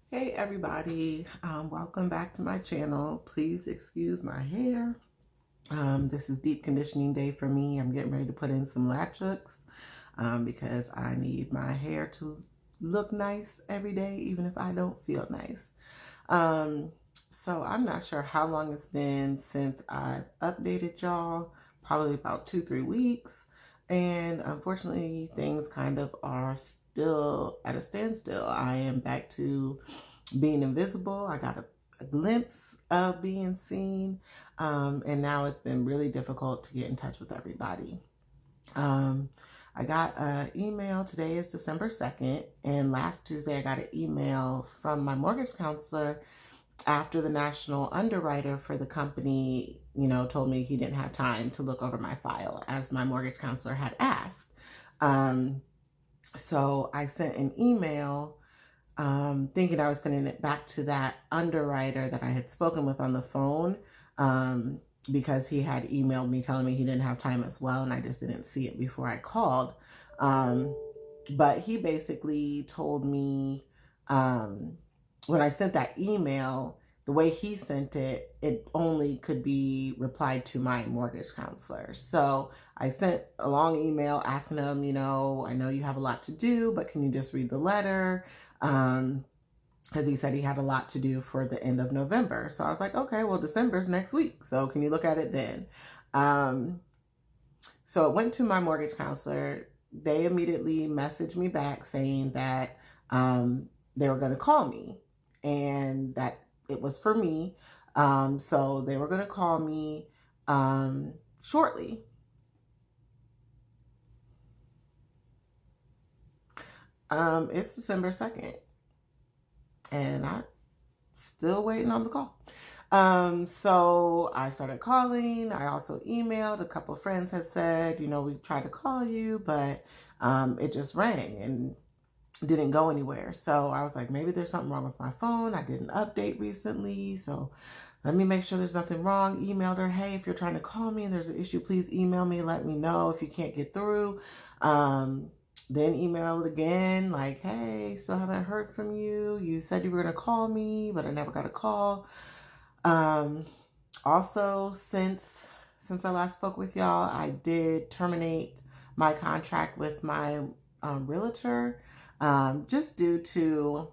Hey everybody, welcome back to my channel. Please excuse my hair. This is deep conditioning day for me. I'm getting ready to put in some latch hooks because I need my hair to look nice every day, even if I don't feel nice. So I'm not sure how long it's been since I've updated y'all, probably about 2-3 weeks. And unfortunately, things kind of are still at a standstill. I am back to being invisible. I got a glimpse of being seen. And now it's been really difficult to get in touch with everybody. I got an email. Today is December 2nd. And last Tuesday, I got an email from my mortgage counselor after the national underwriter for the company, told me he didn't have time to look over my file as my mortgage counselor had asked. So I sent an email thinking I was sending it back to that underwriter that I had spoken with on the phone because he had emailed me telling me he didn't have time as well, and I just didn't see it before I called. But he basically told me when I sent that email, the way he sent it, it only could be replied to my mortgage counselor. So I sent a long email asking him, I know you have a lot to do, but can you just read the letter? Because he said he had a lot to do for the end of November. So I was like, okay, well, December's next week. So can you look at it then? So it went to my mortgage counselor. They immediately messaged me back saying that they were going to call me and that it was for me. So they were going to call me shortly. It's December 2nd. And I'm still waiting on the call. So I started calling. I also emailed. A couple of friends had said, we tried to call you, but it just rang and didn't go anywhere. So I was like, maybe there's something wrong with my phone. I did an update recently. So let me make sure there's nothing wrong. Emailed her, hey, if you're trying to call me and there's an issue, please email me. Let me know if you can't get through. Then emailed again, like, hey, still haven't heard from you. You said you were going to call me, but I never got a call. Also, since I last spoke with y'all, I did terminate my contract with my realtor, just due to,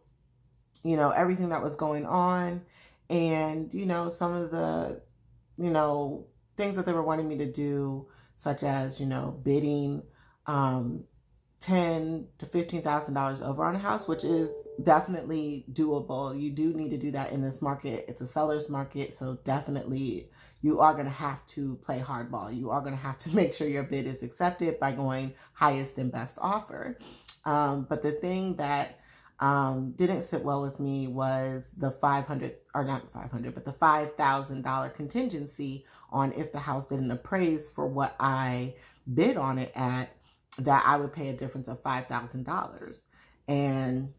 everything that was going on and, some of the, things that they were wanting me to do, such as, bidding, $10,000 to $15,000 over on a house, which is definitely doable. You do need to do that in this market. It's a seller's market, so definitely you are going to have to play hardball. You are going to have to make sure your bid is accepted by going highest and best offer. But the thing that didn't sit well with me was the the $5,000 contingency on if the house didn't appraise for what I bid on it at, that I would pay a difference of $5,000. And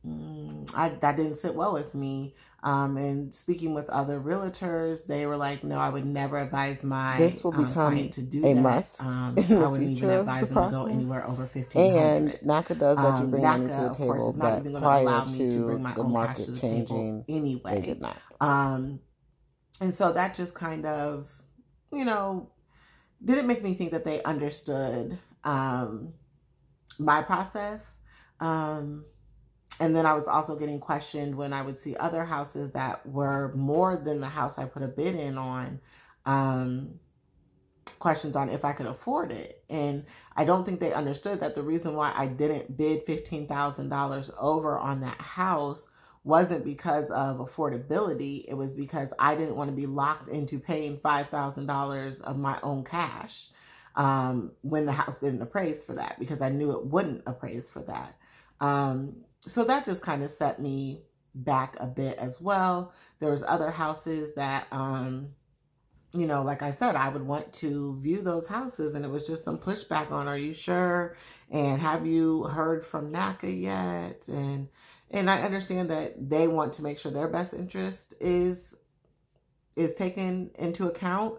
that didn't sit well with me. And speaking with other realtors, they were like, no, I would never advise my client to do that. Must I wouldn't even advise them to go anywhere over $1,500. And NACA does let you bring money to the of table, course, is not but even going to prior allow me to to bring my the own cash market to the changing, table anyway. they did not. And so that just kind of, didn't make me think that they understood my process. And then I was also getting questioned when I would see other houses that were more than the house I put a bid in on, questions on if I could afford it. And I don't think they understood that the reason why I didn't bid $15,000 over on that house wasn't because of affordability. It was because I didn't want to be locked into paying $5,000 of my own cash when the house didn't appraise for that, because I knew it wouldn't appraise for that. So that just kind of set me back a bit as well. There was other houses that, like I said, I would want to view those houses, and it was just some pushback on, are you sure? And have you heard from NACA yet? And I understand that they want to make sure their best interest is taken into account.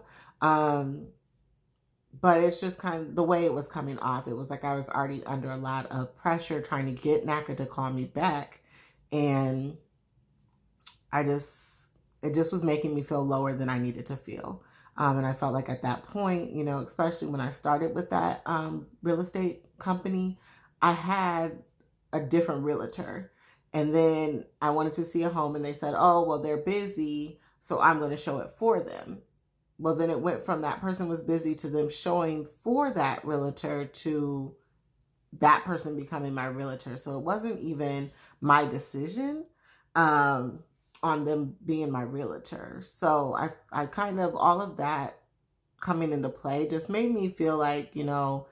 But it's just kind of the way it was coming off. It was like I was already under a lot of pressure trying to get NACA to call me back. And it just was making me feel lower than I needed to feel. And I felt like at that point, you know, especially when I started with that real estate company, I had a different realtor. And then I wanted to see a home and they said, oh, well, they're busy, so I'm going to show it for them. Well, then it went from that person was busy to them showing for that realtor to that person becoming my realtor. So it wasn't even my decision on them being my realtor. So I kind of, all of that coming into play just made me feel like, you know,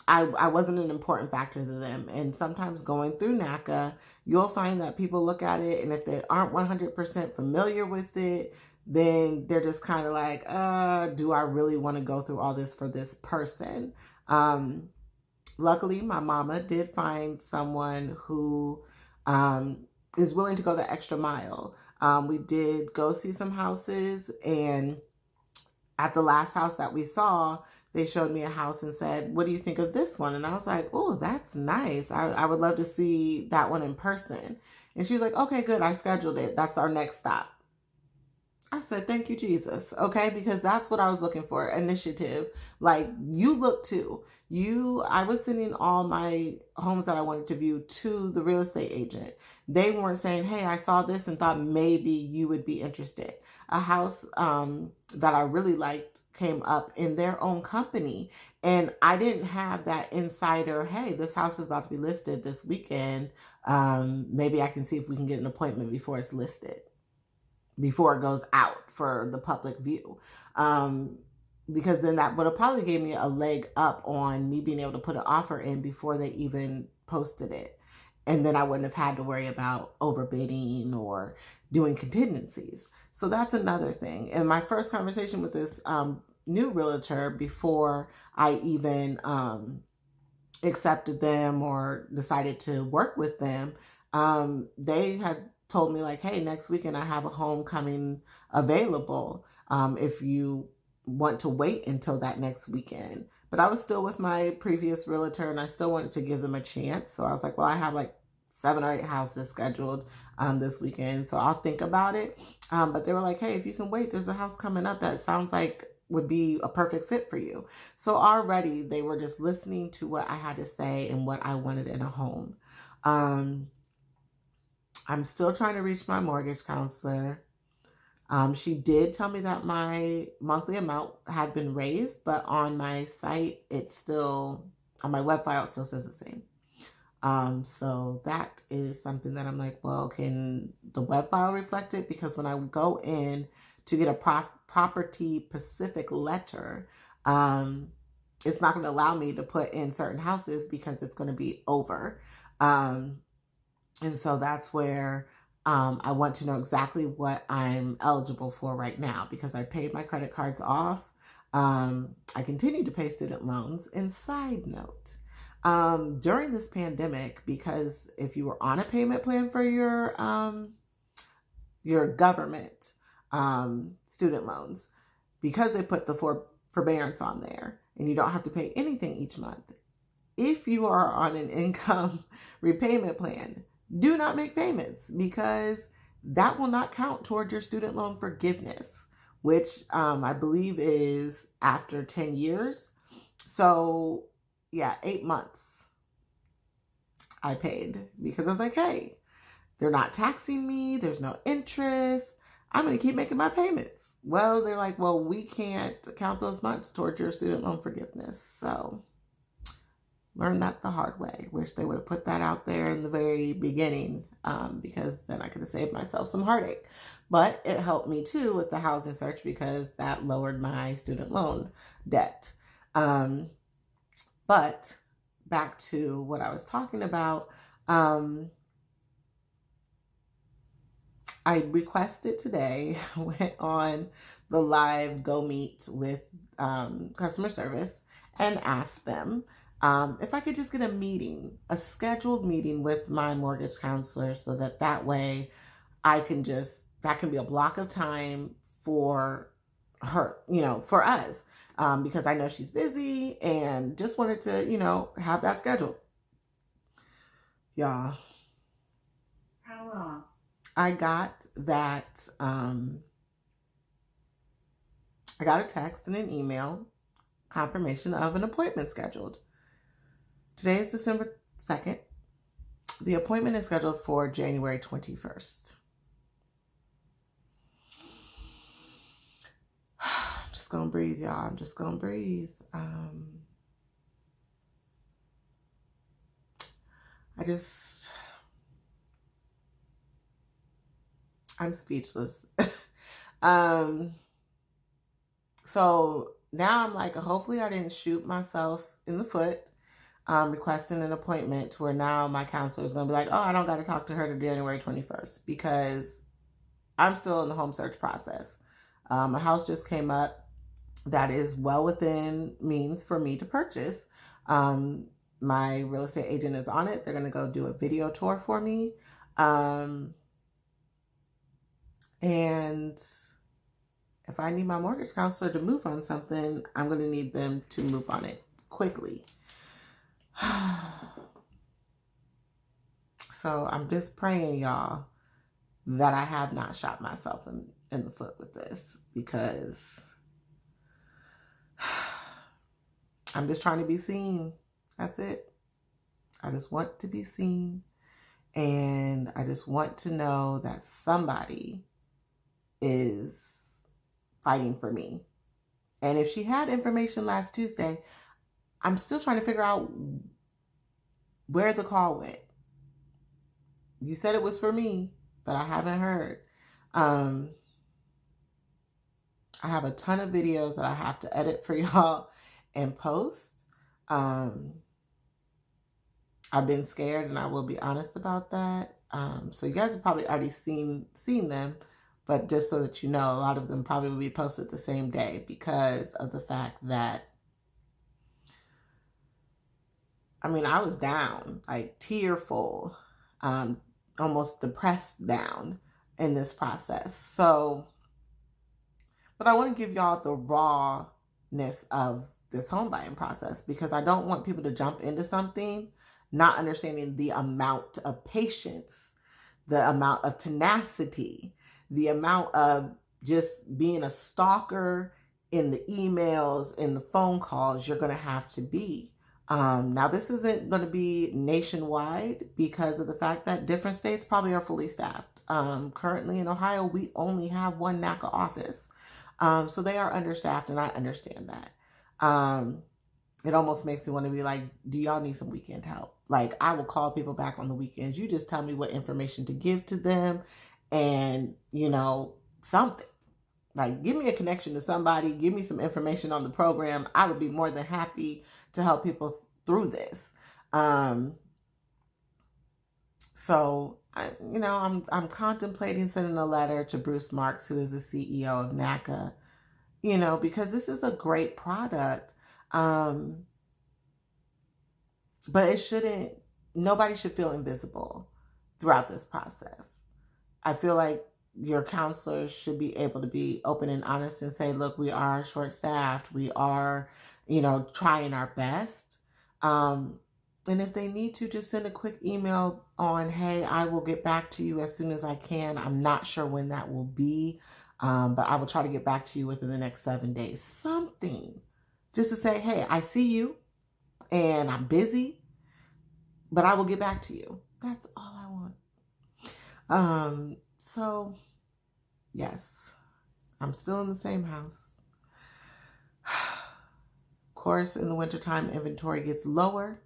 I wasn't an important factor to them. And sometimes going through NACA, you'll find that people look at it, and if they aren't 100% familiar with it, then they're just kind of like, do I really want to go through all this for this person? Luckily, my mama did find someone who is willing to go the extra mile. We did go see some houses, and at the last house that we saw, they showed me a house and said, what do you think of this one? And I was like, oh, that's nice. I would love to see that one in person. And she was like, okay, good. I scheduled it. That's our next stop. I said, thank you, Jesus. Okay. Because that's what I was looking for. Initiative. Like, you look too. I was sending all my homes that I wanted to view to the real estate agent. They weren't saying, hey, I saw this and thought maybe you would be interested. A house that I really liked came up in their own company, and I didn't have that insider, hey, this house is about to be listed this weekend. Maybe I can see if we can get an appointment before it's listed, before it goes out for the public view. Because then that would have probably gave me a leg up on me being able to put an offer in before they even posted it. And then I wouldn't have had to worry about overbidding or doing contingencies. So that's another thing. And my first conversation with this new realtor, before I even accepted them or decided to work with them, they had told me like, hey, next weekend I have a home coming available if you want to wait until that next weekend. But I was still with my previous realtor, and I still wanted to give them a chance. So I was like, well, I have like 7 or 8 houses scheduled this weekend, so I'll think about it. But they were like, hey, if you can wait, there's a house coming up that sounds like would be a perfect fit for you. So already they were just listening to what I had to say and what I wanted in a home. I'm still trying to reach my mortgage counselor. She did tell me that my monthly amount had been raised, but on my site, on my web file, it still says the same. So that is something that I'm like, well, can the web file reflect it? Because when I go in to get a property specific letter, it's not going to allow me to put in certain houses because it's going to be over. And so that's where I want to know exactly what I'm eligible for right now, because I paid my credit cards off. I continue to pay student loans. And side note, during this pandemic, because if you were on a payment plan for your government student loans, because they put the forbearance on there and you don't have to pay anything each month. If you are on an income repayment plan, do not make payments, because that will not count toward your student loan forgiveness, which I believe is after 10 years. So yeah, 8 months I paid, because I was like, hey, they're not taxing me. There's no interest. I'm going to keep making my payments. Well, they're like, well, we can't count those months towards your student loan forgiveness. So learned that the hard way. Wish they would have put that out there in the very beginning, because then I could have saved myself some heartache. But it helped me too with the housing search, because that lowered my student loan debt. But back to what I was talking about, I requested today, went on the live Go Meet with customer service, and asked them if I could just get a scheduled meeting with my mortgage counselor, so that way I can that can be a block of time for her, for us, because I know she's busy, and just wanted to, have that scheduled. Y'all, I got that, I got a text and an email confirmation of an appointment scheduled. Today is December 2nd. The appointment is scheduled for January 21st. I'm just going to breathe, y'all. I'm just going to breathe. I'm speechless. So now I'm like, hopefully I didn't shoot myself in the foot, requesting an appointment to where now my counselor is going to be like, oh, I don't got to talk to her to January 21st, because I'm still in the home search process. A house just came up that is well within means for me to purchase. My real estate agent is on it. They're going to go do a video tour for me. And if I need my mortgage counselor to move on something, I'm going to need them to move on it quickly. So I'm just praying, y'all, that I have not shot myself in the foot with this, because I'm just trying to be seen. That's it. I just want to be seen. And I just want to know that somebody is fighting for me. And if she had information last Tuesday, I'm still trying to figure out where the call went. You said it was for me, but I haven't heard. I have a ton of videos that I have to edit for y'all and post. I've been scared, and I will be honest about that. So you guys have probably already seen them, but just so that you know, a lot of them probably will be posted the same day, because of the fact that, I mean, I was down, like tearful, almost depressed down in this process. So, but I want to give y'all the rawness of this home buying process, because I don't want people to jump into something not understanding the amount of patience, the amount of tenacity, the amount of just being a stalker in the emails, in the phone calls you're going to have to be. Now, this isn't going to be nationwide, because of the fact that different states probably are fully staffed. Currently in Ohio, we only have one NACA office. So they are understaffed, and I understand that. It almost makes me want to be like, do y'all need some weekend help? Like, I will call people back on the weekends. You just tell me what information to give to them, and, you know, something. Like, give me a connection to somebody. Give me some information on the program. I would be more than happy to help people through this. So, I'm contemplating sending a letter to Bruce Marks, who is the CEO of NACA, because this is a great product. But nobody should feel invisible throughout this process. I feel like your counselors should be able to be open and honest and say, look, we are short-staffed. We are, trying our best. And if they need to, just send a quick email on, hey, I will get back to you as soon as I can. I'm not sure when that will be, but I will try to get back to you within the next 7 days. Something. Just to say, hey, I see you and I'm busy, but I will get back to you. That's all I want. So, yes, I'm still in the same house. Of course, in the wintertime, inventory gets lower,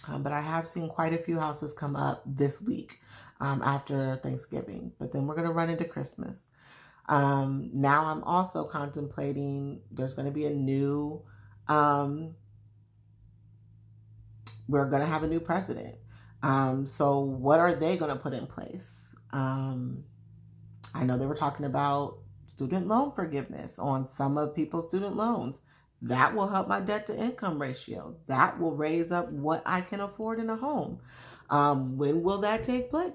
but I have seen quite a few houses come up this week after Thanksgiving, but then we're going to run into Christmas. Now I'm also contemplating, there's going to be a new, we're going to have a new president. So what are they going to put in place? I know they were talking about student loan forgiveness on some of people's student loans. That will help my debt to income ratio. That will raise up what I can afford in a home. When will that take place?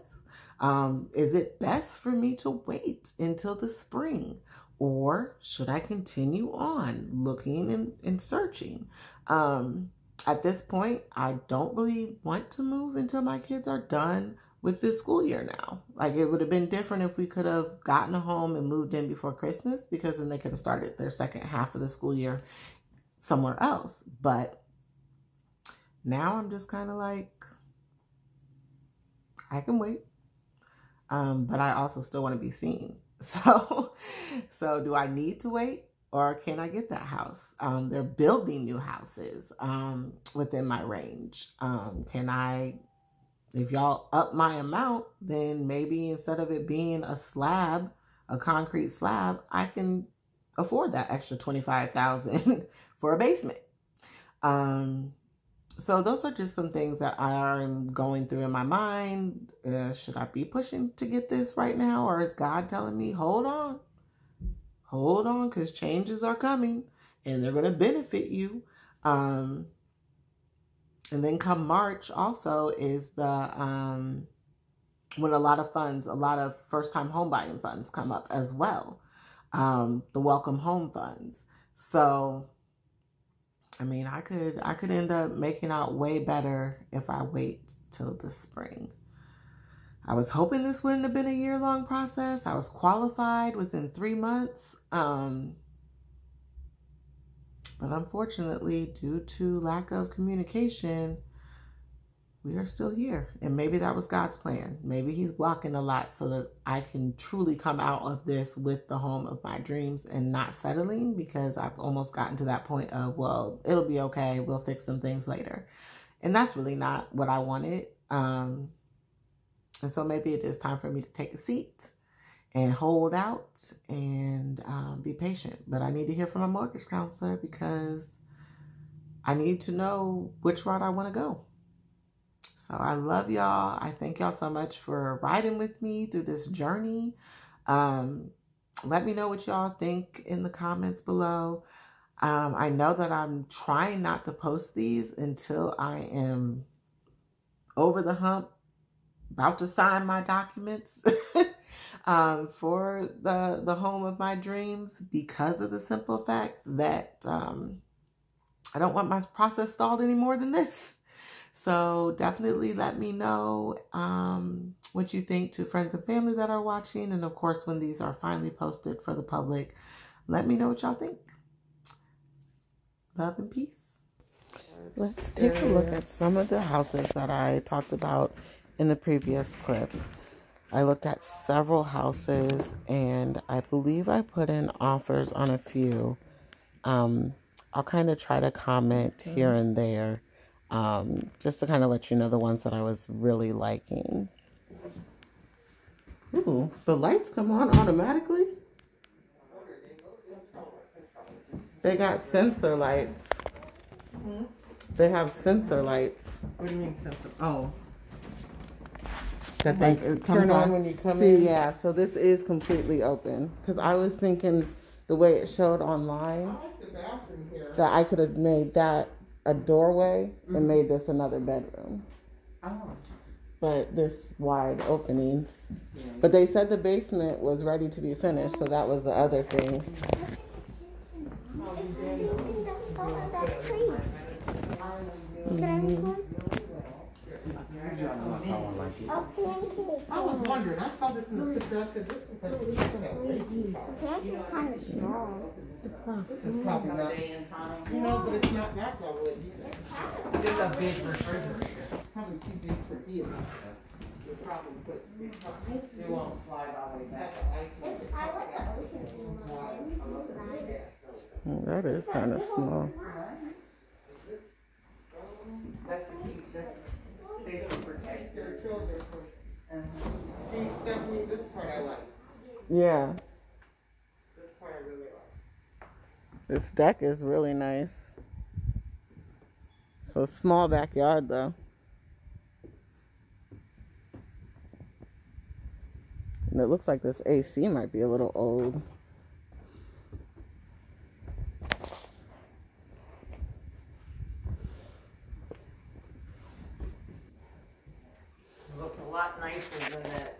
Is it best for me to wait until the spring, or should I continue on looking and searching? At this point, I don't really want to move until my kids are done with this school year now. Like, it would have been different if we could have gotten a home and moved in before Christmas, because then they could have started their second half of the school year somewhere else. But now I'm just kind of like, I can wait. But I also still want to be seen. So do I need to wait, or can I get that house? They're building new houses within my range. Can I, if y'all up my amount, then maybe instead of it being a slab, a concrete slab, I can afford that extra $25,000 for a basement. So those are just some things that I am going through in my mind. Should I be pushing to get this right now? Or is God telling me, hold on, because changes are coming and they're going to benefit you. And then come March also is the, when a lot of first-time home buying funds come up as well. The welcome home funds. So, I mean, I could end up making out way better if I wait till the spring. I was hoping this wouldn't have been a year-long process. I was qualified within 3 months. But unfortunately, due to lack of communication, we are still here. And maybe that was God's plan. Maybe he's blocking a lot so that I can truly come out of this with the home of my dreams and not settling, because I've almost gotten to that point of, well, it'll be okay. We'll fix some things later. And that's really not what I wanted. And so maybe it is time for me to take a seat and hold out and be patient. But I need to hear from my mortgage counselor, because I need to know which route I want to go. So I love y'all. I thank y'all so much for riding with me through this journey. Let me know what y'all think in the comments below. I know that I'm trying not to post these until I am over the hump, about to sign my documents for the home of my dreams, because of the simple fact that I don't want my process stalled any more than this. So definitely let me know what you think to friends and family that are watching. And of course, when these are finally posted for the public, let me know what y'all think. Love and peace. Let's take a look at some of the houses that I talked about in the previous clip. I looked at several houses, and I believe I put in offers on a few. I'll kind of try to comment here and there, just to kind of let you know the ones that I was really liking. Ooh, the lights come on automatically? They got sensor lights. They have sensor lights. What do you mean sensor? Oh. That they turn on when you come in? Yeah, so this is completely open. Because I was thinking the way it showed online, I like the bathroom here. that I could have made that a doorway and made this another bedroom. Oh. But this wide opening. But they said the basement was ready to be finished, so that was the other thing. I was wondering. I saw this in the picture. I said, this is kind of small. This is probably not, but it's not that lovely either. It's a big refrigerator. Probably too big for you. You'll probably put it won't slide all the way back. I like the ocean theme. That is kind of small. That's the key. That's safety protect your children from. See, Stephanie, this part I like. Yeah. This part I really like. This deck is really nice. So small backyard though. And it looks like this AC might be a little old. It looks a lot nicer than that,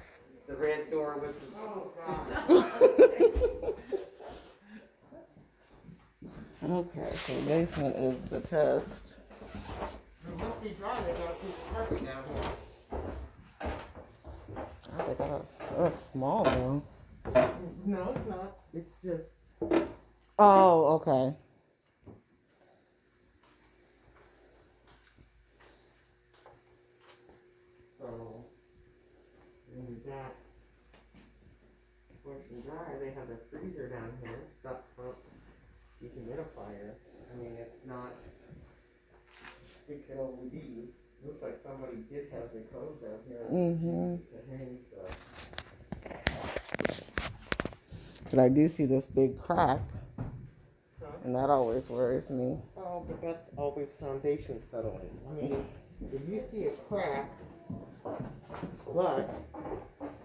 the red door with the. Oh, God. Okay, so basement is the test. It must be dry. They got a piece of carpet down here. They got a, that's small though. No, it's not. It's just. Oh, okay. So, and that wash and dry, they have a freezer down here, suck pump, dehumidifier. I mean, it's not, it can only be, looks like somebody did have their clothes down here to hang stuff. But I do see this big crack, and that always worries me. Oh, but that's always foundation settling. I mean, if you see a crack, but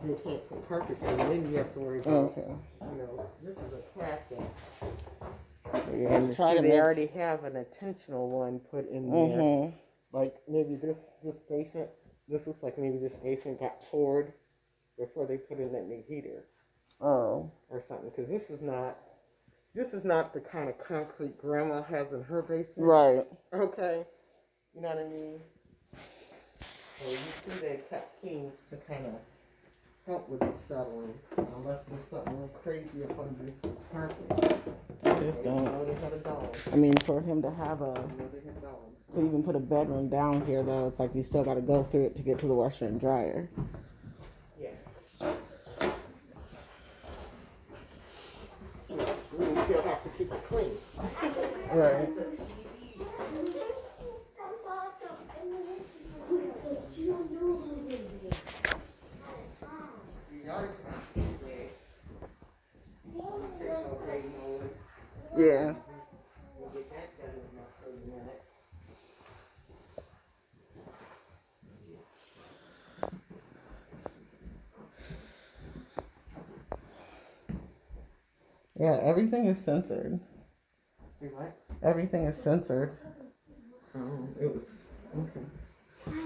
they can't put carpet in, then you have to worry about, you know, this is a crack that Yeah, try to they already have an intentional one put in there. Like maybe this basement, this looks like maybe this basement got poured before they put in that new heater. Oh. Or something, because this is not the kind of concrete grandma has in her basement. Right. Okay. You know what I mean? So you see they cut seams to kind of help with the settling, unless there's something real crazy up under this carpet. Just don't. They had a dog. I mean, for him to have a, to even put a bedroom down here though, it's like you still got to go through it to get to the washer and dryer. Yeah. You still have to keep it clean. Right. Yeah. Yeah, everything is censored. What? Everything is censored. Oh, it was okay.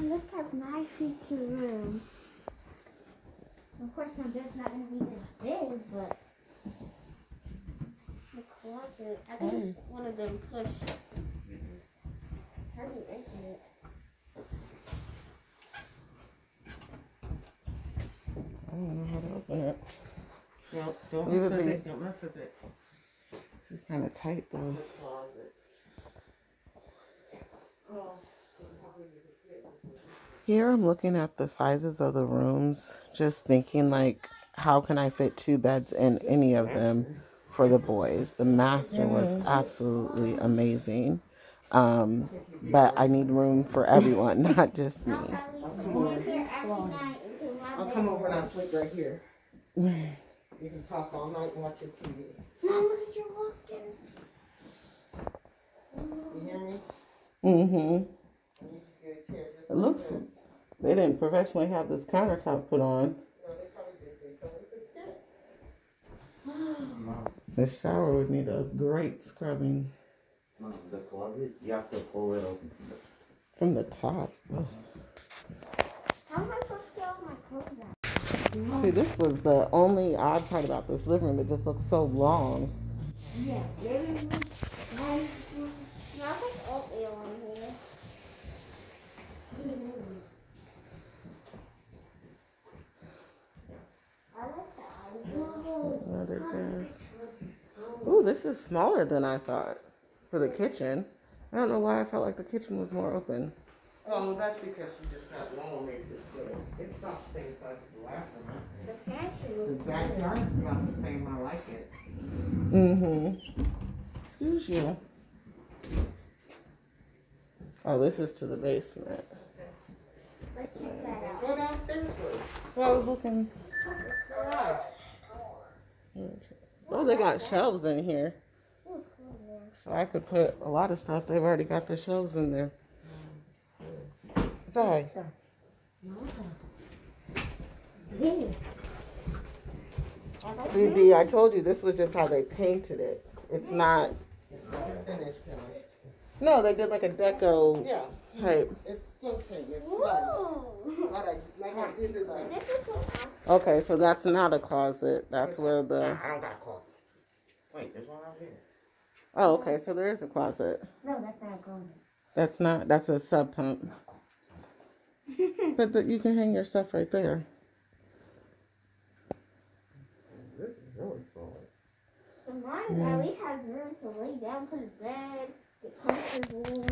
Look at my feature room. Of course, my bed's not going to be this big, but the closet, I think it's one of them push. How do you open it? I don't know how to open it. No, don't Leave mess it with be. it. Don't mess with it. This is kind of tight though. The closet. Oh. Here I'm looking at the sizes of the rooms, just thinking like, how can I fit 2 beds in any of them for the boys? The master was absolutely amazing. But I need room for everyone, not just me. I'll come over and I'll sleep right here. You can talk all night and watch your TV. Mom, look at you walking. You hear me? Mm-hmm. It looks, they didn't professionally have this countertop put on. No, they probably did. They said it's a kid. The shower would need a great scrubbing. The closet, you have to pull it open From the top. Oh. How am I supposed to get all my clothes out? See, this was the only odd part about this living room. It just looks so long. Yeah, living room. Now there's oatmeal in here. I like the Another desk. Ooh, this is smaller than I thought for the kitchen. I don't know why I felt like the kitchen was more open. Oh, that's because she just got long makes it good. It's not the same size as the last one. The pantry The was backyard is about the same. I like it. Mm-hmm. Excuse you. Oh, this is to the basement. Let's check that out. Go downstairs first. Well, I was looking. Garage. Oh, they got shelves in here. It was cool there. So I could put a lot of stuff. They've already got the shelves in there. Sorry. See, D, I told you this was just how they painted it. It's not. Finished. No, they did like a deco Yeah. type. It's okay. It's like I did it like. This is what Okay, so that's not a closet. That's where the. I don't got a closet. Wait, there's one out here. Oh, okay, so there is a closet. No, that's not going. That's not. That's a sub pump. But you can hang your stuff right there. really small. But mine at least has room to lay down, put his bed, get comfortable.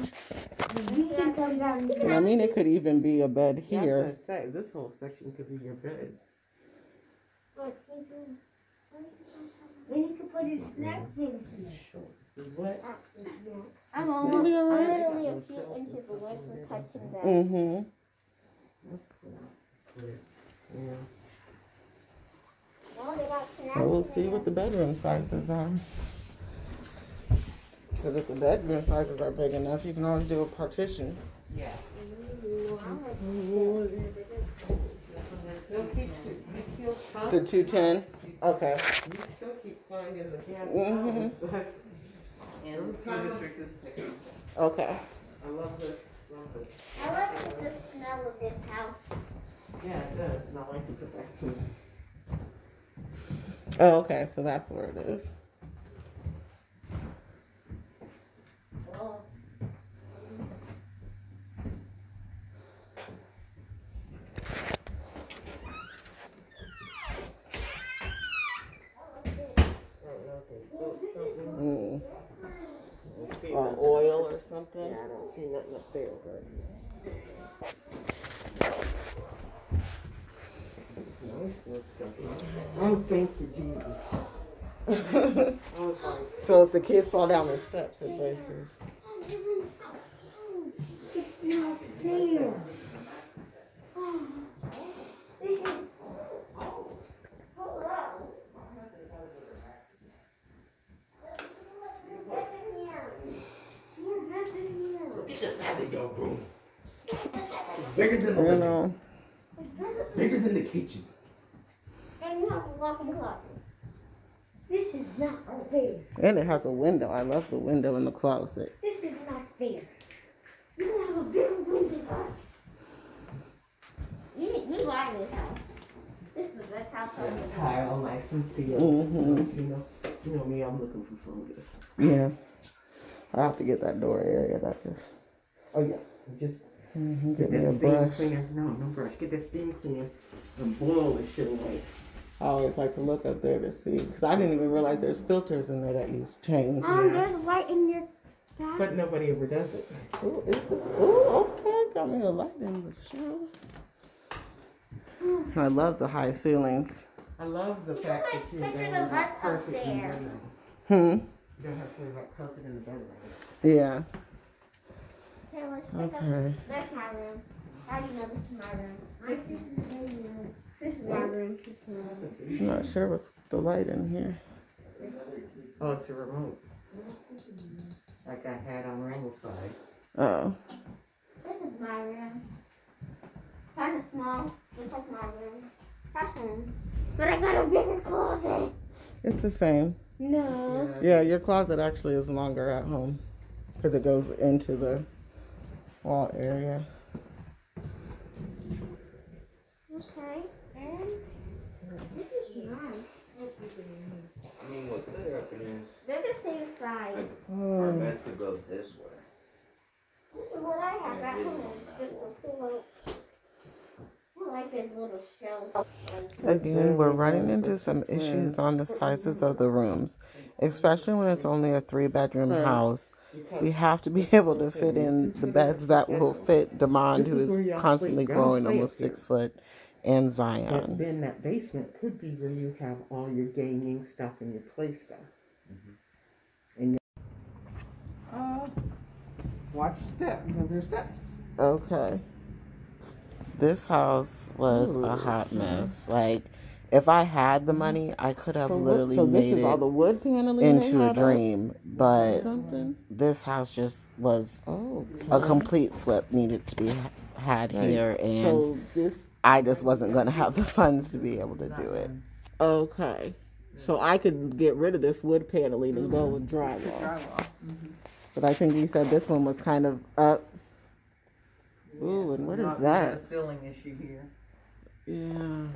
You can come down. I mean, it could even be a bed Yeah, I here. was gonna say, this whole section could be your bed. Then you can put his snacks in here. What? I'm almost literally a few inches away from touching that. Mm-hmm. That's cool. Yeah. Well, they got snacks Well, we'll in see there. what the bedroom sizes are. Because if the bedroom sizes are big enough, you can always do a partition. Yeah. The 210? Okay. You still keep finding the gap. Mhm. And the school district is picking. Okay. I love this. I like the smell of this house. Yeah, it does. And I like the tobacco. Oh, okay. So that's where it is. Oh. Mm. See Or nothing. oil or something. Yeah, I don't see nothing up there, but. Nice little stuff. Oh, thank you, Jesus. I was like, So if the kids fall down the steps, it braces. It's not there. Oh, this is. Hold up. That's in here. Yeah, that's in here. Look at the size of your room. It's Bigger than the You living know. room. Bigger than the kitchen. And you have a walk-in closet. This is not fair. And it has a window. I love the window in the closet. This is not fair. You don't have a bigger room than us. We buy this house. This is the best house I've ever had. tile, nice and sealed. Mhm. You know me, I'm looking for fungus. Yeah. I have to get that door area. That just. Oh yeah, just Get me that a steam brush. cleaner. No brush. Get that steam cleaner and boil this shit away. I always like to look up there to see. Because I didn't even realize there's filters in there that you change. There's a light in your bathroom. But nobody ever does it. Ooh, is it? Ooh, okay. Got me a light in the shower. I love the high ceilings. I love the You fact can that you put don't pictures of us have up carpet in the there. bedroom. Hmm. You don't have to worry about carpet in the bedroom. Yeah. Here, let's take Okay. That's my room. I already know this is my room. This is my room. This is my room. I'm not sure what's the light in here. Oh, it's a remote. Like I had on Randall's side. Oh. This is my room. Kind of small, just like my room. At home. But I got a bigger closet. It's the same. No. Yeah, your closet actually is longer at home. Because it goes into the wall area. Okay. And this is nice. I mean, what could happen is They're the same size. our beds could go this way. This is what I have at home. It's just a pillow. I like this little shelf. Again, we're running into some issues on the sizes of the rooms, especially when it's only a 3-bedroom house. We have to be able to fit in the beds that will fit Demond, who is constantly growing, almost 6 foot, and But Zion. then that basement could be where you have all your gaming stuff and your play stuff. And watch your step because there's steps. Okay. This house was a hot mess. Like, if I had the money, I could have literally made it wood paneling into a dream. But something. this house just was Oh, a complete flip needed to be had here, and so this. I just wasn't going to have the funds to be able to do it. Okay, so I could get rid of this wood paneling and go with drywall. But I think you said this one was kind of up. Ooh, and what is that? A ceiling issue here. Yeah.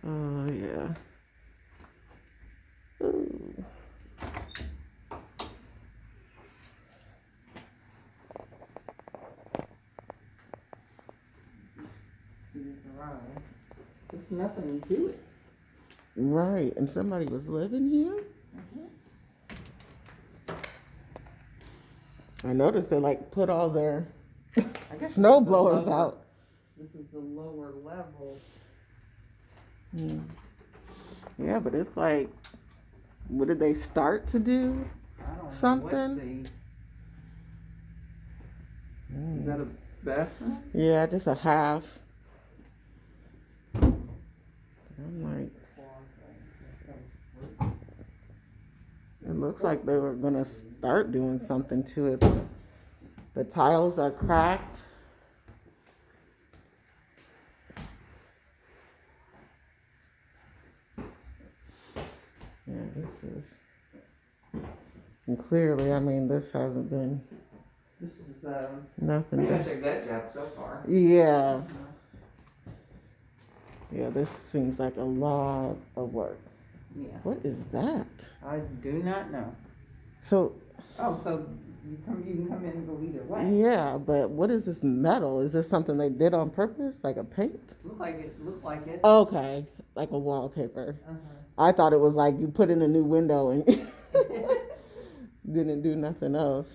Oh, yeah. Ooh. There's nothing to it. Right, and somebody was living here? I noticed they like put all their snow blowers out. This is the lower level. Yeah, but it's like, what did they start to do? I don't Something? Is that a bathroom? Yeah, just a half. I'm like, it looks like they were gonna start doing something to it, but the tiles are cracked. Yeah, this is, and clearly, I mean, this hasn't been This is nothing. pretty much a gut job so far. Yeah. Yeah, this seems like a lot of work. Yeah. What is that? I do not know. So. Oh, so you can come in and go either way. Yeah, but what is this metal? Is this something they did on purpose, like a paint? Looked like it. Okay, like a wallpaper. I thought it was like you put in a new window and didn't do nothing else.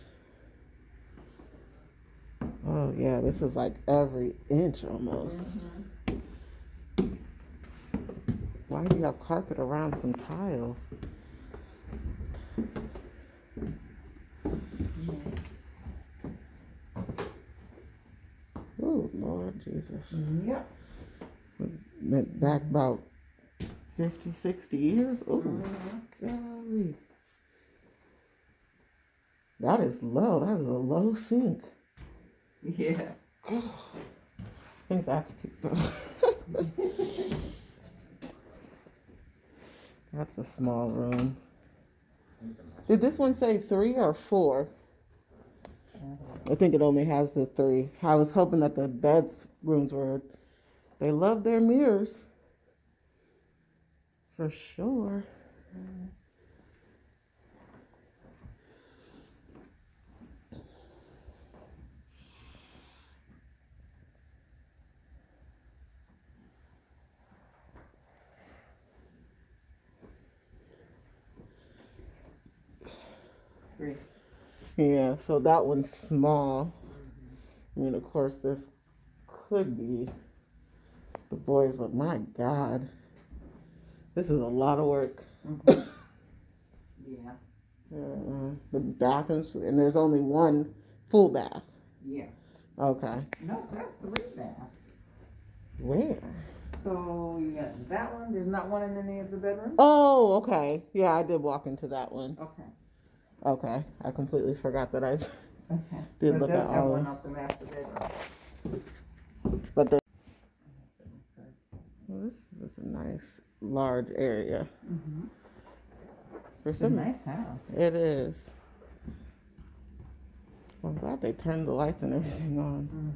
Oh yeah, this is like every inch almost. Why do you have carpet around some tile? Oh Lord Jesus. Yep. Went back about 50, 60 years. Oh, golly. That is low. That is a low sink. Yeah. Oh, I think that's cute though. That's a small room. Did this one say 3 or 4? I think it only has the 3. I was hoping that the bedrooms were, they love their mirrors. For sure. Yeah, so that one's small. I mean, of course, this could be the boys, but my God, this is a lot of work. Yeah. The bathrooms, and there's only one full bath. Yeah. Okay. No, that's 3 baths. Where? So you got that one. There's not one in any of the bedrooms. Oh, okay. Yeah, I did walk into that one. Okay. Okay, I completely forgot that I Okay. did look at all one off the master bedroom. But there. Well, this is a nice large area. For It's some, a nice house. It is. I'm glad they turned the lights and everything on.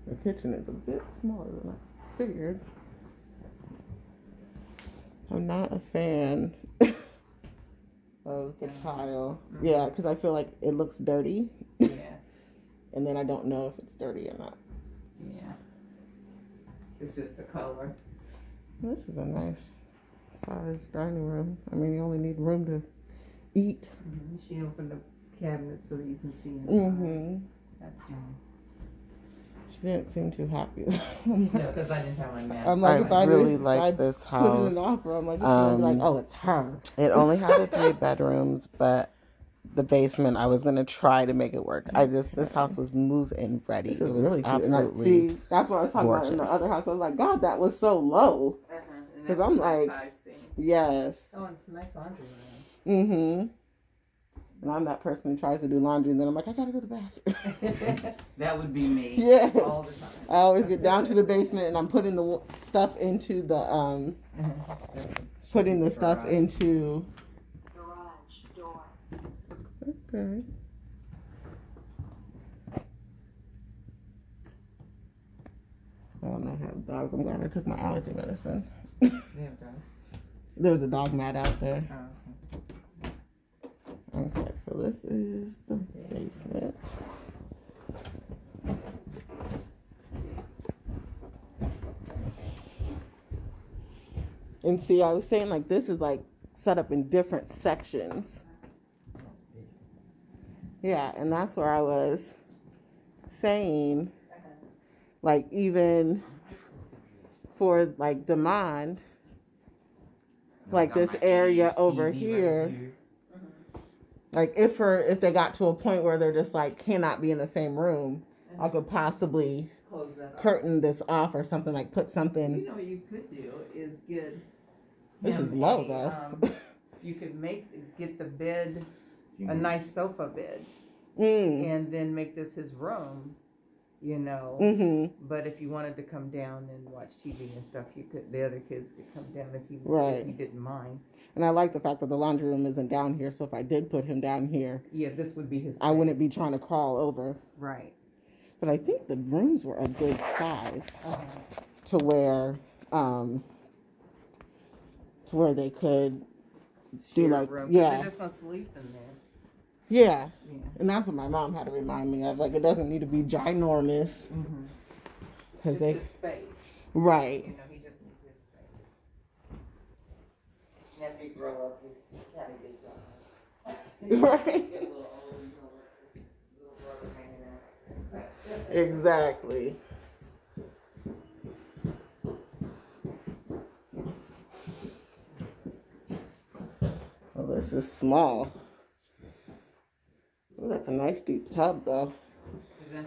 The kitchen is a bit smaller than I figured. I'm not a fan of the tile. Yeah, because I feel like it looks dirty. Yeah. And then I don't know if it's dirty or not. Yeah. It's just the color. This is a nice sized dining room. I mean, you only need room to eat. She opened the cabinet so that you can see inside. That's nice. She didn't seem too happy. No, because I didn't have my mask. I'm like, I really like this put in house. an offer. I'm like, it's gonna be like, oh, it's her. It only had the 3 bedrooms, but the basement, I was gonna try to make it work. This house was move-in ready. It was really absolutely see, that's what I was talking gorgeous. about in the other house. I was like, God, that was so low. Because I'm like, yes. Oh, it's a nice laundry room. And I'm that person who tries to do laundry, and then I'm like, I gotta go to the bathroom. That would be me. Yes. All the time. I always get down to the basement, and I'm putting the stuff into the putting the stuff into Garage door. Okay. I don't know how dogs. I'm glad I took my allergy medicine. There was a dog mat out there. Okay, so this is the basement. And see, I was saying like this is like set up in different sections. Yeah, and that's where I was saying, like, even for like demand, like this area over here, like if they got to a point where they're just like cannot be in the same room, I could possibly curtain this off or something, like put something. You know what you could do is get. This is low though. You could get the bed, a nice sofa bed, and then make this his room. You know, but if you wanted to come down and watch TV and stuff, you could. The other kids could come down if you didn't mind. And I like the fact that the laundry room isn't down here, so if I did put him down here, yeah, this would be his space. I wouldn't be trying to crawl over. Right. But I think the rooms were a good size to where they could do like room. Yeah. They're just gonna sleep in there. Yeah, and that's what my mom had to remind me of. Like, it doesn't need to be ginormous. Just his space. Right. You know, he just needs his space. And as we grow up, we kind of get done. Right. Get a little old, little brother hanging out. Exactly. Well, this is small. Oh, that's a nice deep tub, though. Is it?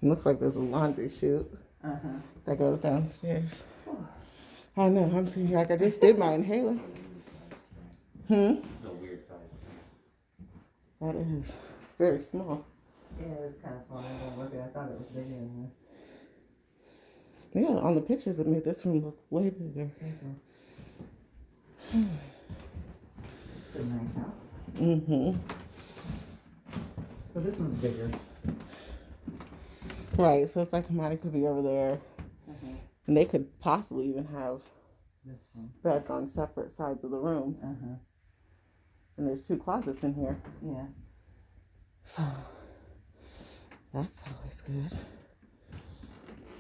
Looks like there's a laundry chute that goes downstairs. I know, I'm sitting here like I just did my inhaler. It's a weird size. That is very small. Yeah, it's kind of small. I thought it was bigger than this. Yeah, on the pictures it made this room look way bigger. It's a nice house. So this one's bigger. Right, so it's like somebody could be over there. And they could possibly even have this one beds on separate sides of the room. And there's 2 closets in here. Yeah. So that's always good.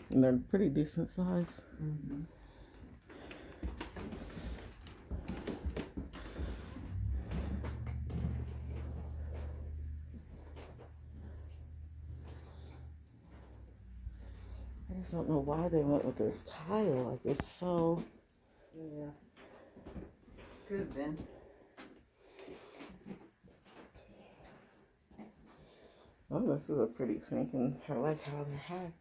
And they're pretty decent size. I just don't know why they went with this tile. Like, it's so... Yeah. Could have been. Oh, this is a pretty sink, and I like how they're high.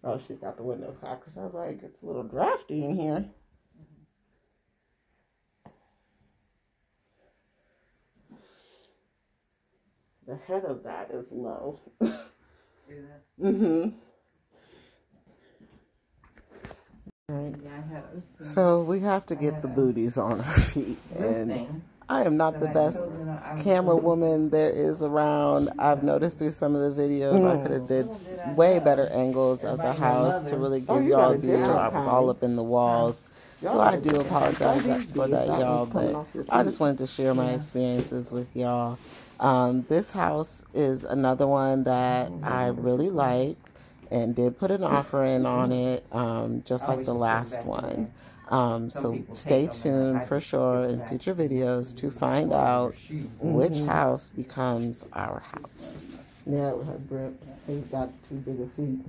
Oh, she's got the window cracked, because I was like, it's a little drafty in here. The head of that is low. Right. So we have to get the booties on our feet, and I am not the best camera woman there is around. I've noticed through some of the videos I could have did way better angles of the house to really give y'all a view. I was all up in the walls, so I do apologize for that, y'all, but I just wanted to share my experiences with y'all. This house is another one that I really like and did put an offer in on it, just like the last one. So stay tuned for sure in future videos to find out which house becomes our house. Yeah, it had Brent. He's got too big a feet.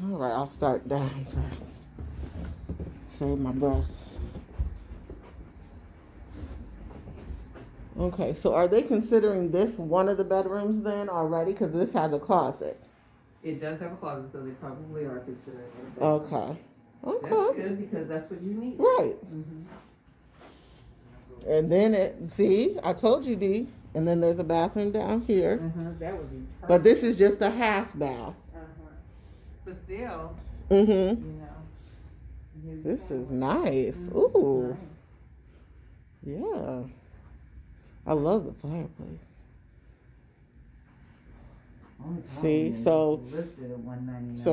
All right, I'll start down first. Save my breath. Okay, so are they considering this one of the bedrooms then already? Because this has a closet. It does have a closet, so they probably are considering it. Okay. Okay. That's good, because that's what you need. Right. And then see, I told you, D. And then there's a bathroom down here. That would be perfect. But this is just a half bath. But still, you know. This is nice. Ooh. Nice. Yeah. I love the fireplace. See, so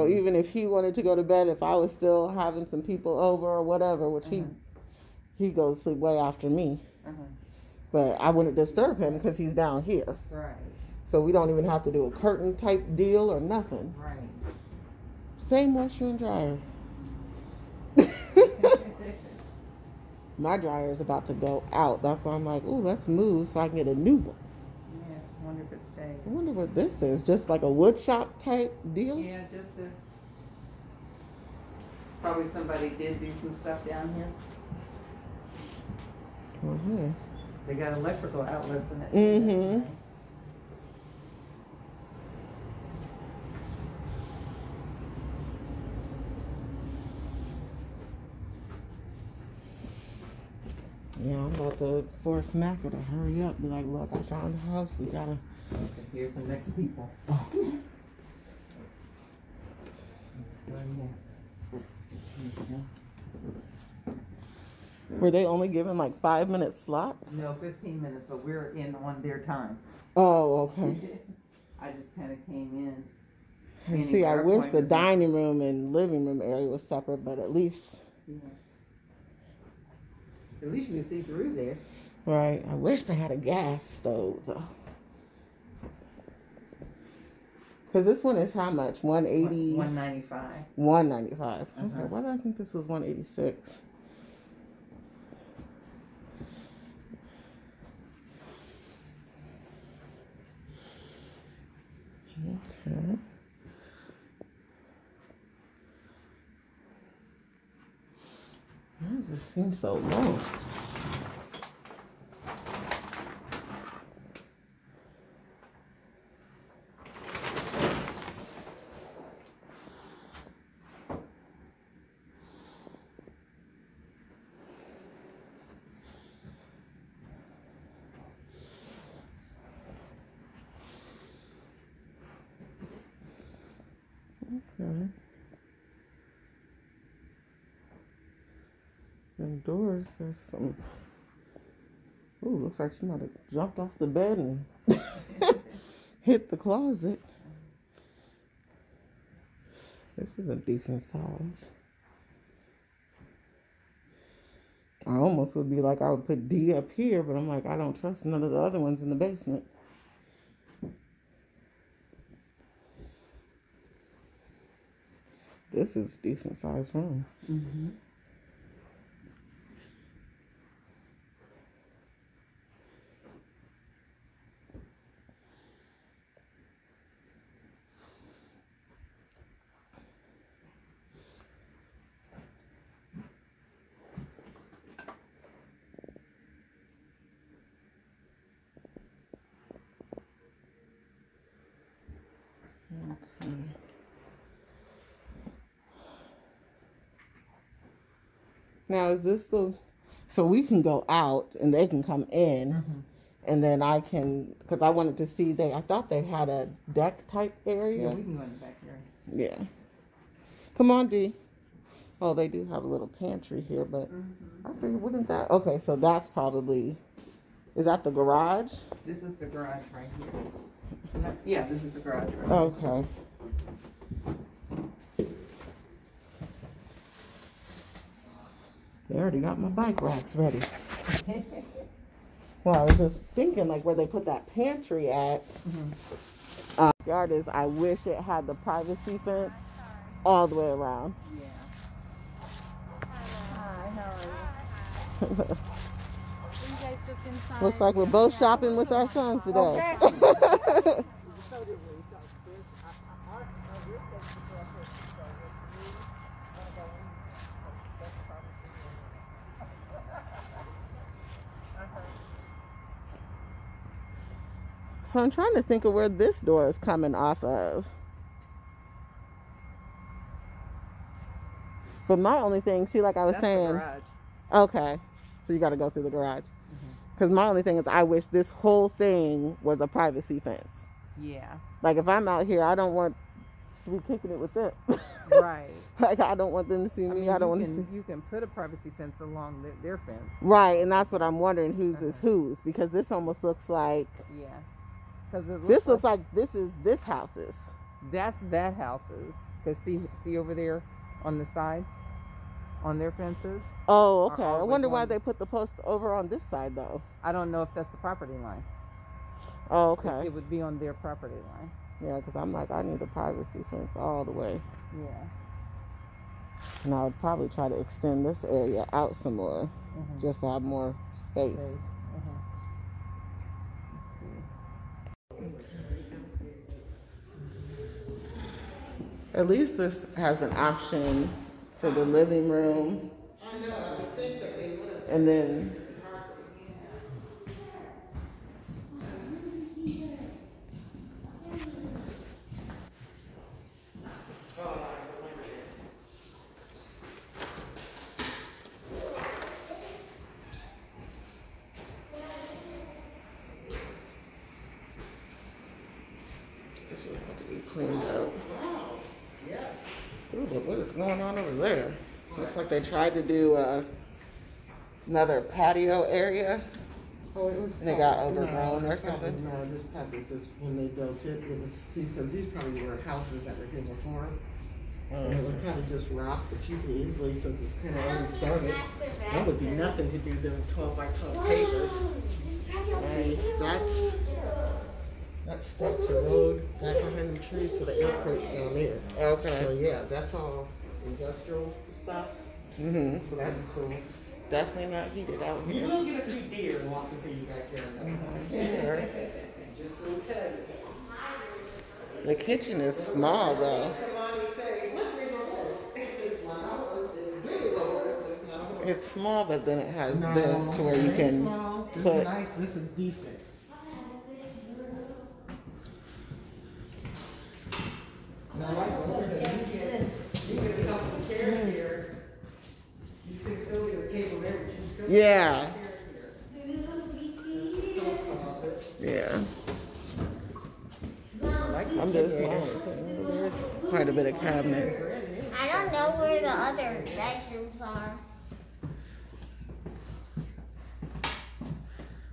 even if he wanted to go to bed, if I was still having some people over or whatever, which he goes to sleep way after me. But I wouldn't disturb him because he's down here. Right. So we don't even have to do a curtain type deal or nothing. Right. Same washer and dryer. My dryer is about to go out. That's why I'm like, ooh, let's move so I can get a new one. Yeah, I wonder if it stays. I wonder what this is. Just like a wood shop type deal? Yeah, just to... Probably somebody did do some stuff down here. Mm-hmm. They got electrical outlets in it. Mm-hmm. Yeah, I'm about to force NACA to hurry up. Be like, look, I found a house. We gotta. Okay, here's the next people. Were they only given like 5-minute slots? No, 15 minutes, but we're in on their time. Oh, okay. I just kind of came in. And see, I wish the dining room and living room area was separate, but at least. Yeah. At least you can see through there. Right. I wish they had a gas stove though. Because this one is how much? 180? 195. 195. Okay. Why did I think this was 186? Okay. Why does it seem so low? Okay. And doors, there's some. Ooh, looks like she might have jumped off the bed and hit the closet. This is a decent size. I almost would be like I would put D up here, but I'm like, I don't trust none of the other ones in the basement. This is a decent sized room. Mm-hmm. Okay. Now, is this the, so we can go out and they can come in, and then I can, because I wanted to see, I thought they had a deck type area. Yeah, we can go in the back area. Yeah. Come on, D. Oh, they do have a little pantry here, but I figured, wouldn't that, okay, so that's probably, is that the garage? This is the garage right here. Yeah, this is the garage right here. Okay. They already got my bike racks ready. Well, I was just thinking, like, where they put that pantry at. Yard is, I wish it had the privacy fence all the way around. Yeah. Looks like we're both shopping with our sons today. So I'm trying to think of where this door is coming off of. But my only thing, see, like I was saying. The garage. Okay. So you got to go through the garage. Because my only thing is I wish this whole thing was a privacy fence. Yeah. Like if I'm out here, I don't want to be kicking it with them. Right. Like I don't want them to see me. I don't want to see. You can put a privacy fence along their fence. Right, and that's what I'm wondering, whose is whose, because this almost looks like. Yeah. Because this looks like this is this house's. That's that house's. Because see over there on the side. on their fences. Oh, okay. Are I wonder why on- they put the post over on this side, though. I don't know if that's the property line. Oh, okay. It would be on their property line. Yeah, because I'm like, I need a privacy fence all the way. Yeah. And I would probably try to extend this area out some more, just to have more space. At least this has an option for the living room. And then this will have to be cleaned up. Ooh, but what is going on over there? Looks like they tried to do another patio area. Oh, it was. And they got overgrown or something? No, this probably just when they built it, it was, see, because these probably were houses that were here before. And it would probably just rock, but you can easily, since it's kind of already started, that would be nothing to do them 12 by 12 papers. See, that steps a road back behind the trees, so the airport's down there. Okay. So yeah, that's all industrial stuff. So that's cool. Definitely not heated out You here. will get a few deer walking through you back there. Just gonna tell you. The kitchen is small though. It's small, but then it has this to where you can put. Nice. This is decent. And I like over there. You get a couple of chairs here. You can still get a table there, but you still Yeah. get Yeah. I'm just small. There's quite a bit of cabinet. I don't know where the other bedrooms are.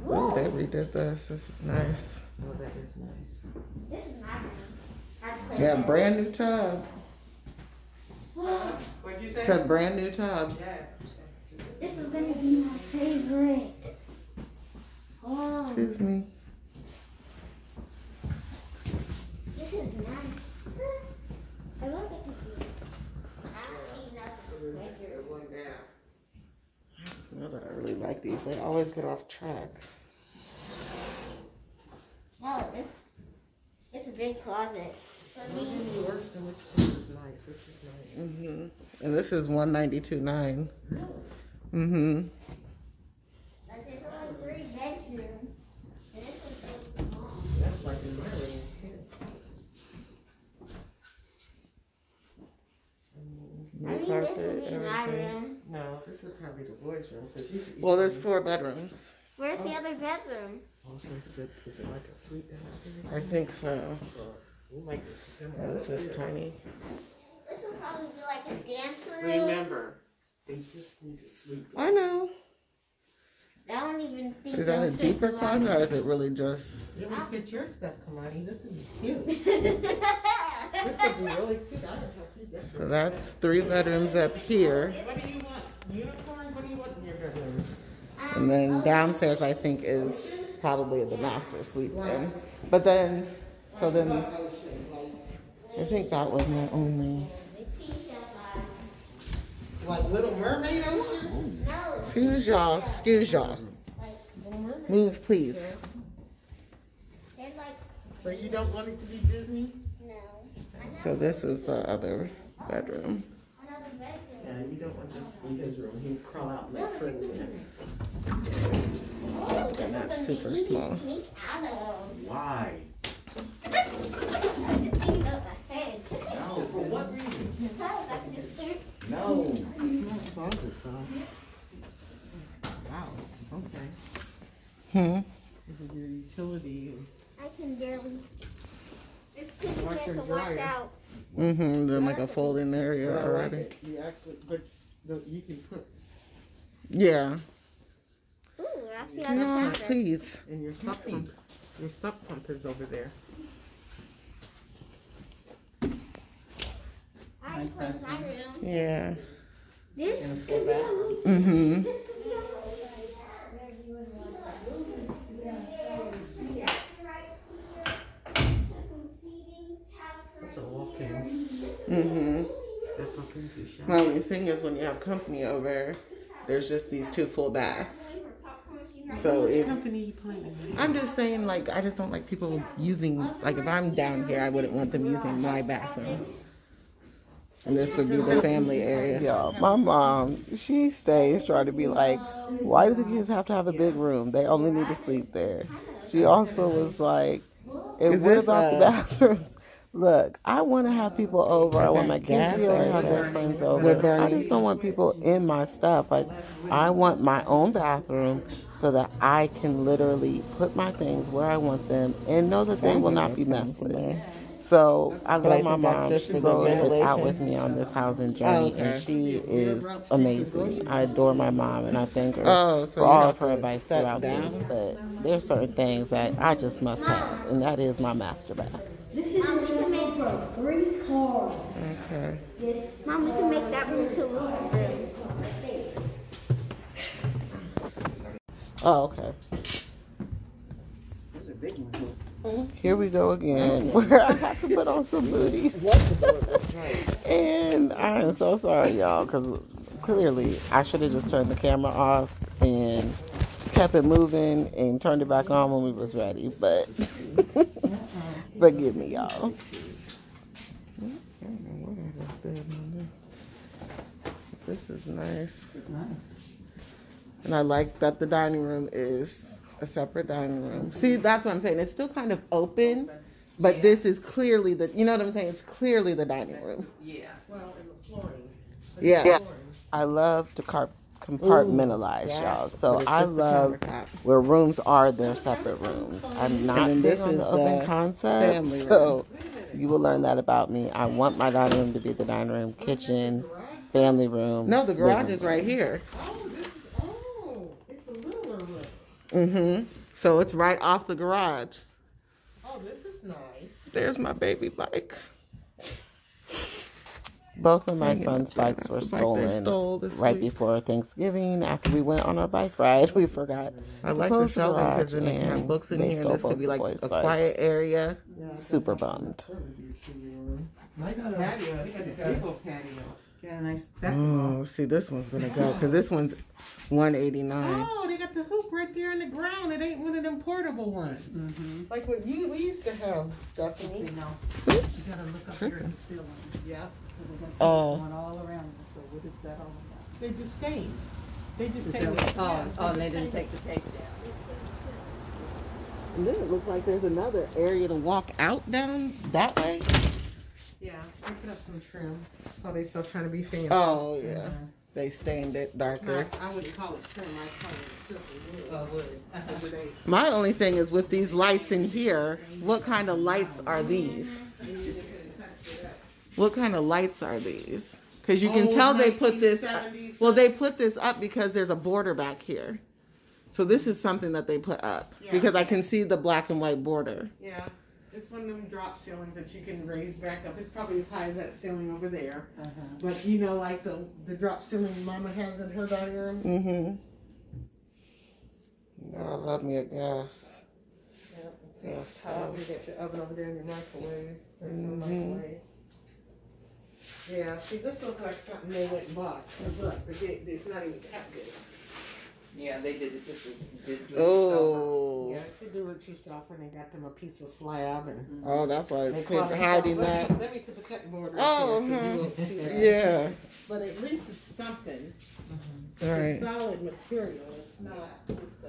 Ooh, they redid this. This is nice. Oh, that is nice. This is my room. Yeah, brand new tub. What'd you say? Said brand new tub. Yeah. This is gonna be my favorite. Oh, Excuse me. this is nice. I love the computer. I don't see nothing. One down. I know that I really like these. They always get off track. Oh, it's a big closet. Worse than which one is nice. This is nice. And this is $192.9. There's only 3 bedrooms. And this one's so small. That's like in my room. I mean, this would be my room. No, this is probably the boys' room. Well, there's 4 bedrooms. Where's the other bedroom? Also, is it like a suite downstairs? I think so. We might Yeah, this is tiny. This would probably be like a dance room. Remember, they just need to sleep. I know. I don't even think Is that a they'll deeper fit closet or is it really just? It would fit your stuff, Kalani. This would be cute. the- This would be really cute. I would help you. This So that's 3 bedrooms up here. What do you want? Unicorn? What do you want in your bedroom? And then downstairs I think is probably the master suite then. But then, so then I think that was my only. Like Little Mermaid ocean? No, Excuse y'all. Excuse y'all. like, Move, please. they're like, So you don't want it to be Disney? no. So this is the other bedroom. Another bedroom. Yeah, you don't want this in his room. He'd crawl out and let friends in it. Oh, this They're not is gonna be super easy small. to sneak out of. Why? I just think about the head. No. For what reason? Because I can just turn. No. It's not a closet, though. Wow. Okay. This is your utility. I can barely. It's because you Washer have to and watch dryer. out. Then like a folding area But I like already. it. You actually, but you can put Yeah. Ooh, that's the other No, closet. please. in your sub pump. Your sub pump is over there. I already cleaned my room. Yeah. This And a could full be bath. a Mm-hmm. This could be a It's a walk-in. Mm-hmm. Step up into shower. My only thing is when you have company over, there's just these 2 full baths. So Which if company you planning with? I'm just saying, like, I just don't like people using, like, if I'm down here, I wouldn't want them using my bathroom. And this would be the family area. Y'all, my mom, she stays trying to be like, why do the kids have to have a big room? They only need to sleep there. She also was like, and what about the bathrooms? Look, I want to have people over. I want my kids to be able to have their friends over. I just don't want people in my stuff. Like, I want my own bathroom so that I can literally put my things where I want them and know that they will not be messed with. So I love my mom. She's rolling it out with me on this housing journey, and she is amazing. I adore my mom, and I thank her for all of her advice throughout this. But there's certain things that I just must have, and that is my master bath. Mom, we can make for 3 cars. Okay. Yes. Mom, we can make that room to a living room. Oh, okay. Those are big ones. Here we go again, where I have to put on some booties. And I am so sorry, y'all, because clearly I should have just turned the camera off and kept it moving and turned it back on when we was ready. But forgive me, y'all. I don't know what I just did on this. This is nice. It's nice. And I like that the dining room is a separate dining room. See, that's what I'm saying. It's still kind of open, but this is clearly the, you know what I'm saying? It's clearly the dining room. Yeah. Well, in the flooring. Yeah. I love to compartmentalize, y'all. So I love where rooms are their separate rooms. I'm not big on the open concept, so you will learn that about me. I want my dining room to be the dining room, kitchen, family room. No, the garage is right here. It's a littler room. Mm-hmm. So it's right off the garage. Oh, this is nice. There's my baby bike. Both of my son's bikes were stolen right before Thanksgiving. After we went on our bike ride, we forgot. I like the shelving because then they can have books in here. This could be like a quiet area. Super bummed. Nice patio. They got the table patio. Got a nice basketball. Oh, see, this one's gonna go because this one's $189. Oh, they got the hoop right there in the ground. It ain't one of them portable ones. Mm-hmm. Like what we used to have, Stephanie. You know, you gotta look up here in the ceiling. Yeah. Going all around. So what is that all about? They just stayed. They just Is stayed. that- oh, and they didn't take the tape down. And then it looks like there's another area to walk out down that way. Yeah, they put up some trim. Oh, they still trying to be fancy. Oh, yeah. They stained it darker. I wouldn't call it trim. I'd call it triple wood. Wood. My only thing is with these lights in here, what kind of lights are these? What kind of lights are these? Because you can tell they put this, well, they put this up because there's a border back here. So this is something that they put up because I can see the black and white border. Yeah, it's one of them drop ceilings that you can raise back up. It's probably as high as that ceiling over there. But you know, like the drop ceiling Mama has in her dining room. Mm-hmm. I love me a gas. Yes. You got your oven over there in your microwave. That's your microwave. Yeah, see, this looks like something they went and bought. Because look, it's not even cut good. Yeah, they did it. This is Oh. Yeah, if you do it yourself, and they got them a piece of slab and. Oh, that's why it's hiding that. Let me put the cutting board right Oh, there so you won't see that. Yeah. But at least it's something. All right. It's solid material. It's not just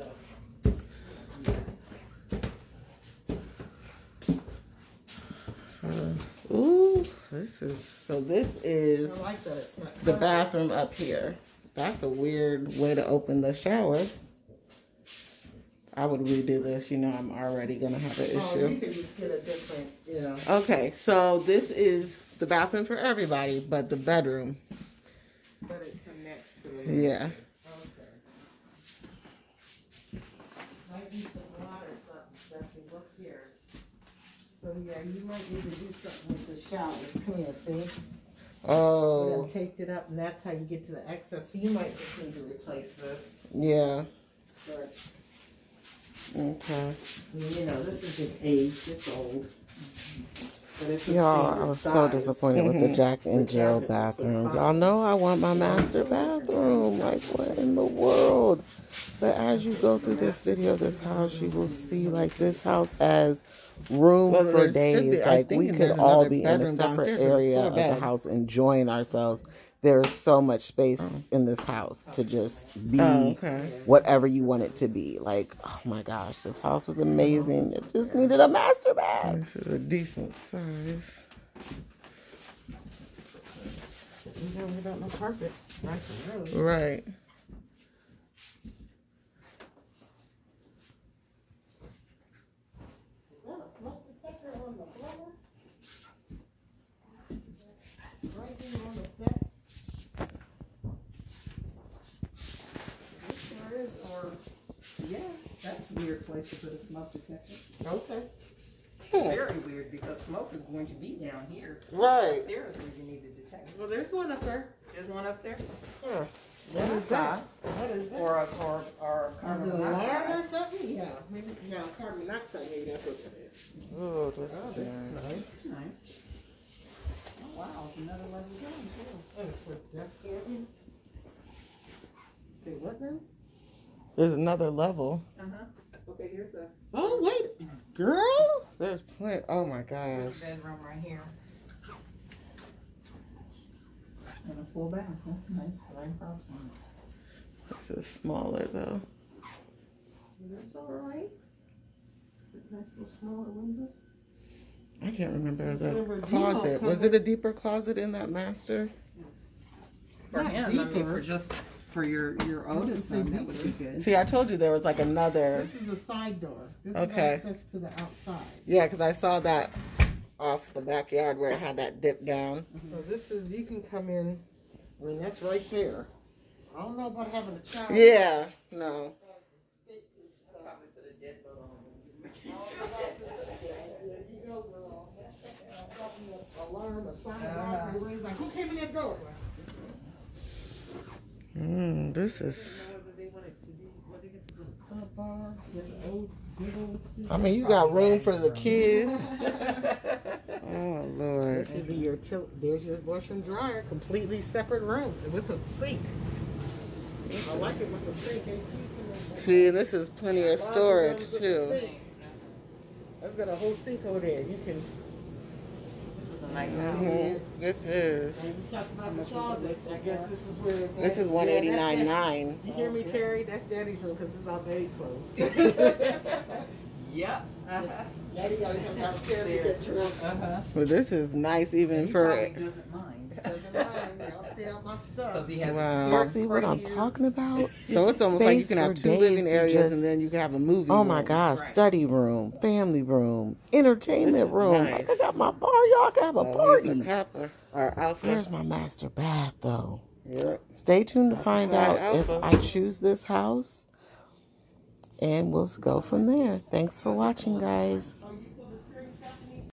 Ooh, this is I like that it's not the bathroom up here. That's a weird way to open the shower. I would redo this. You know, I'm already going to have an issue. Oh, you can just get a different, you know. Okay, so this is the bathroom for everybody, but the bedroom. But it connects to it. Yeah. Okay. Might need some water or something, Stephanie. Look here. So, yeah, you might need to do something with the shower. Come here, see? Oh. We taped it up, and that's how you get to the excess. So you might just need to replace this. Yeah. But, Okay. you know, this is just age. It's old. But it's a Y'all, I standard was so size. disappointed with the Jack and Jill cabinets are bathroom. fine. Y'all know I want my master bathroom. Like, what in the world? But as you go through this video, this house, you will see, like, this house has room for there should days. be. I Like, think we could there's all another be in a bedroom separate downstairs, but it's area full of of the bed. house enjoying ourselves. There is so much space in this house to just be whatever you want it to be. Like, oh my gosh, this house was amazing. It just needed a master bath. This is a decent size. You know, without no carpet. Nice and early. Right. Is that a smoke detector on the floor? Right here on the steps? There is, or yeah, that's a weird place to put a smoke detector. Okay. Very weird because smoke is going to be down here. Right. There is where you need to detect. Well, there's one up there. There's one up there, Yeah. What is that? What is that? or a carbon Is it an alarm or monoxide. something? Yeah. Maybe, no, carbon monoxide, maybe that's what it is. Oh, this Oh, is that's nice. nice. Nice. Oh wow, it's another level down too. Oh, it's for desk camping. Say what now? There's another level. Okay, here's the Oh, wait. Girl, there's plenty. Oh my here's gosh. the bedroom right here. And a full bath. That's nice. Right across from it. This is smaller though. That's all right. Nice little smaller windows. I can't remember the Remember, closet. Gino Was it a deeper closet in that master? For Not him, I mean, deeper. for just for your oldest son, that would be good. See, I told you there was like another. This is a side door. This Okay. is access to the outside. Yeah, because I saw that off the backyard where it had that dip down. So this is, you can come in, I mean, that's right there. I don't know about having a child. Yeah, no. Probably put a deadbolt on. There you go, girl. Something, alarm, a fire alarm, they ring, like, who came in that door? This is. They want it to be, what they get to do, a club bar, with an old, big old studio. I mean, you got room for the kids. Oh Lord. This is your there's your washer and dryer, completely separate room with a sink. I like it with the sink. See, this is plenty of storage too. That's got a whole sink over there. You can. This is a nice house. This is. And we talked about the closets. I guess this is where. This is Yeah, that's Daddy. 189.9. You hear me, Terry? That's Daddy's room because this is all Daddy's clothes. Yep. Daddy gotta come downstairs to get dressed. But this is nice even He for. probably doesn't mind. Doesn't mind. I'll stay out my stuff. Because he has Wow. a See what I'm talking about? So it's almost like you Space can have for 2 days living to areas just- and then you can have a movie Oh room. my gosh, Right. study room, family room, entertainment room. nice. Like I got my bar, y'all can have a Oh, he's party. a Kappa or Alpha. Here's my master bath though. Yep. Stay tuned to find Alpha out side if alpha. I choose this house. And we'll go from there. Thanks for watching, guys. Oh, you